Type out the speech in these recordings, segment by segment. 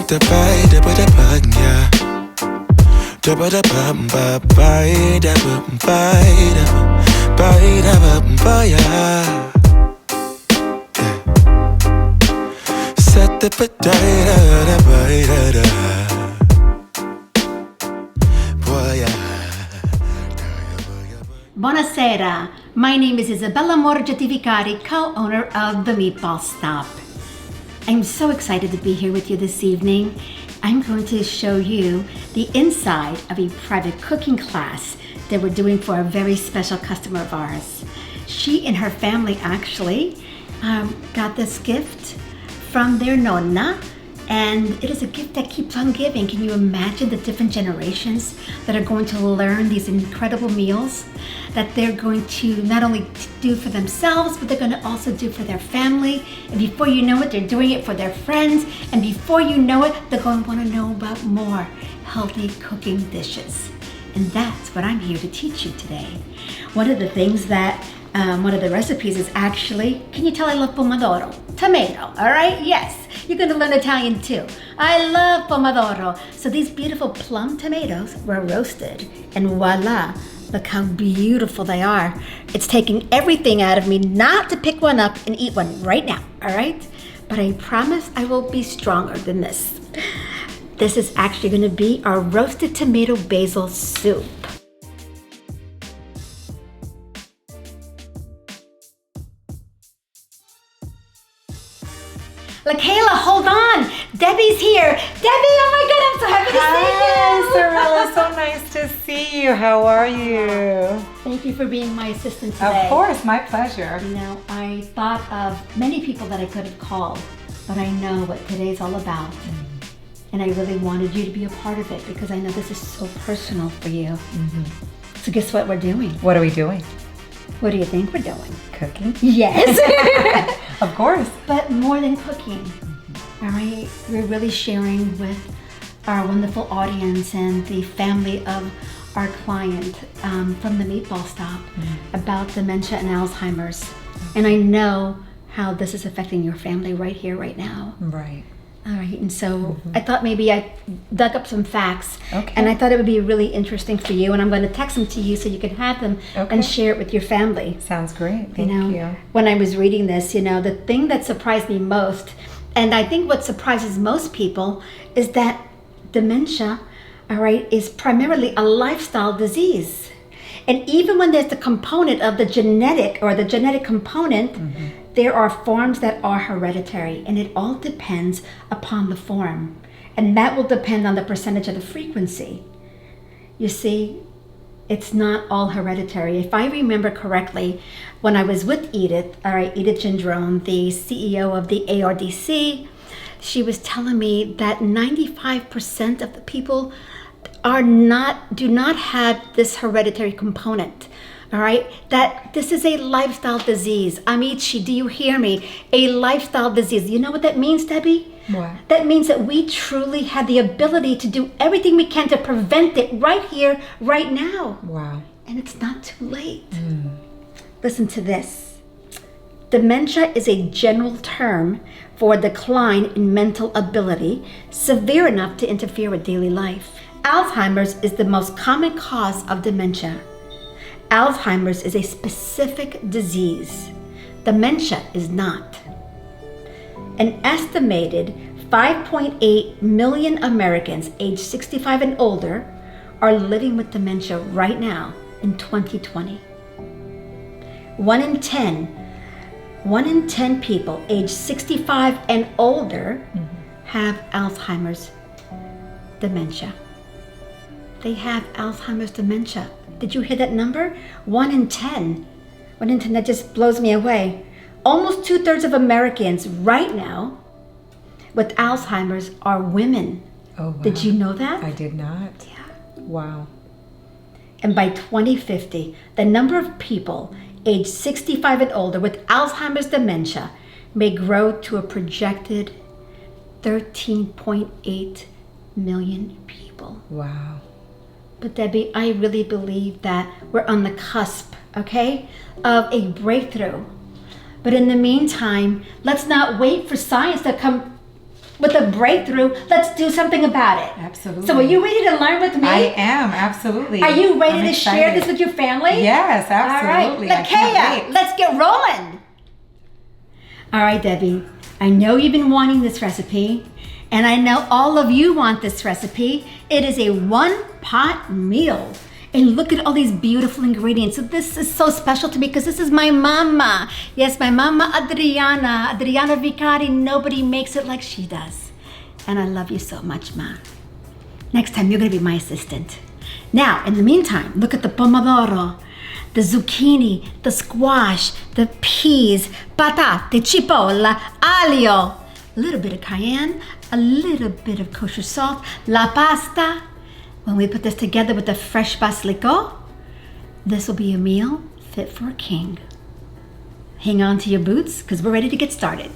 the bite, the bug, yeah. The bum, bite, the bite, yeah. Set the potato, the bite, Buonasera, my name is Isabella Morgettivicari, co-owner of The Meatball Stop. I'm so excited to be here with you this evening. I'm going to show you the inside of a private cooking class that we're doing for a very special customer of ours. She and her family actually got this gift from their nonna, and it is a gift that keeps on giving. Can you imagine the different generations that are going to learn these incredible meals that they're going to not only do for themselves, but they're going to also do for their family. And before you know it, they're doing it for their friends. And before you know it, they're going to want to know about more healthy cooking dishes. And that's what I'm here to teach you today. One of the things that, one of the recipes is actually, can you tell I love pomodoro? Tomato, all right? Yes, you're gonna learn Italian too. I love pomodoro. So these beautiful plum tomatoes were roasted, and voila, look how beautiful they are. It's taking everything out of me not to pick one up and eat one right now, all right? But I promise I will be stronger than this. This is actually gonna be our roasted tomato basil soup. LaKayla, hold on. Debbie's here. Debbie, oh my God, I'm so happy to see you. Hi, Sorella, so nice to see you. How are you? Thank you for being my assistant today. Of course, my pleasure. You know, I thought of many people that I could have called, but I know what today's all about. And I really wanted you to be a part of it because I know this is so personal for you. So guess what we're doing? What are we doing? What do you think we're doing? Cooking? Yes. Of course. But more than cooking, all right? We're really sharing with our wonderful audience and the family of our client from the Meatball Stop about dementia and Alzheimer's. And I know how this is affecting your family right here, right now. Right. All right, and so I thought maybe I dug up some facts, Okay. and I thought it would be really interesting for you, and I'm going to text them to you so you can have them and share it with your family. Sounds great. Thank you. When I was reading this, the thing that surprised me most, and I think what surprises most people, is that dementia, all right, is primarily a lifestyle disease. And even when there's the component of the genetic component, there are forms that are hereditary, and it all depends upon the form. And that will depend on the percentage of the frequency. You see, it's not all hereditary. If I remember correctly, when I was with Edith, all right, Edith Gendron, the CEO of the ARDC, she was telling me that 95% of the people do not have this hereditary component. All right, that this is a lifestyle disease. Amici, do you hear me? A lifestyle disease. You know what that means, Debbie? What? That means that we truly have the ability to do everything we can to prevent it right here, right now. Wow. And it's not too late. Listen to this. Dementia is a general term for a decline in mental ability severe enough to interfere with daily life. Alzheimer's is the most common cause of dementia. Alzheimer's is a specific disease. Dementia is not. An estimated 5.8 million Americans aged 65 and older are living with dementia right now in 2020. 1 in 10 people aged 65 and older have Alzheimer's dementia. They have Alzheimer's dementia. Did you hear that number? 1 in 10. 1 in 10, that just blows me away. Almost 2/3 of Americans right now with Alzheimer's are women. Oh, wow. Did you know that? I did not. Yeah. Wow. And by 2050, the number of people aged 65 and older with Alzheimer's dementia may grow to a projected 13.8 million people. Wow. But Debbie, I really believe that we're on the cusp, okay, of a breakthrough. But in the meantime, let's not wait for science to come with a breakthrough, let's do something about it. Absolutely. So are you ready to learn with me? I am, absolutely. Are you ready I'm to excited. share this with your family? Yes, absolutely. All right, I can't Lakea, wait. let's get rolling. All right, Debbie, I know you've been wanting this recipe, and I know all of you want this recipe. It is a one-pot meal. And look at all these beautiful ingredients. So this is so special to me because this is my mama. Yes, my mama Adriana Vicari. Nobody makes it like she does. And I love you so much, Ma. Next time, you're gonna be my assistant. Now, in the meantime, look at the pomodoro, the zucchini, the squash, the peas, patate, cipolla, aglio, a little bit of cayenne, a little bit of kosher salt, la pasta. When we put this together with the fresh basilico, this will be a meal fit for a king. Hang on to your boots because we're ready to get started.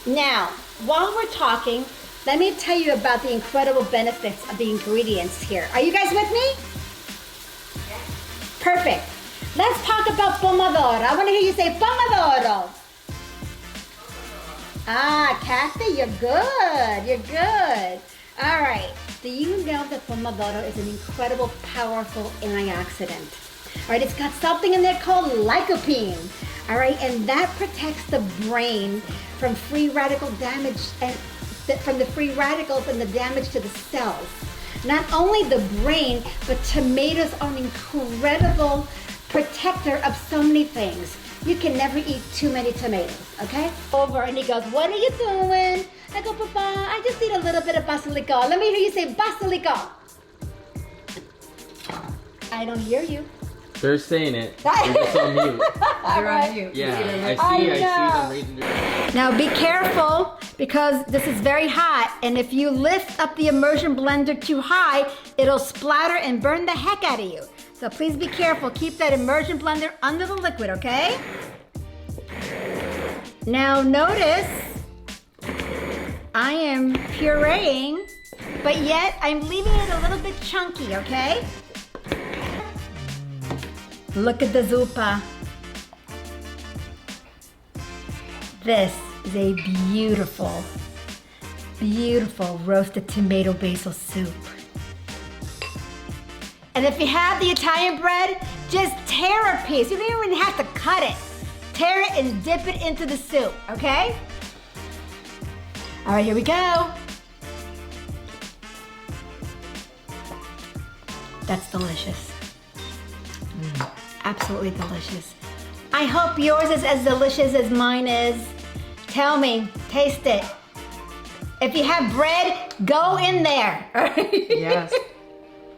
Now, while we're talking, let me tell you about the incredible benefits of the ingredients here. Are you guys with me? Yes. Perfect. Let's talk about pomodoro. I want to hear you say pomodoro. Ah, Kathy, you're good. You're good. All right. Do you know that pomodoro is an incredible, powerful antioxidant? All right, it's got something in there called lycopene. All right, and that protects the brain from free radical damage and from the free radicals and the damage to the cells. Not only the brain, but tomatoes are an incredible protector of so many things. You can never eat too many tomatoes, okay? Over and he goes, what are you doing? I go, Papa, I just need a little bit of basilico. Let me hear you say basilico. I don't hear you. They're saying it. They're just on mute. They're on mute. Yeah, I see them raising their. Now be careful because this is very hot, and if you lift up the immersion blender too high, it'll splatter and burn the heck out of you. So please be careful. Keep that immersion blender under the liquid, okay? Now notice, I am pureeing, but yet I'm leaving it a little bit chunky, okay? Look at the zuppa. This is a beautiful, beautiful roasted tomato basil soup. And if you have the Italian bread, just tear a piece. You don't even have to cut it. Tear it and dip it into the soup, okay? All right, here we go. That's delicious. Absolutely delicious. I hope yours is as delicious as mine is. Tell me, taste it. If you have bread, go in there. Yes.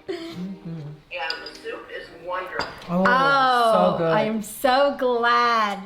Yeah, the soup is wonderful. Oh, so good. I am so glad.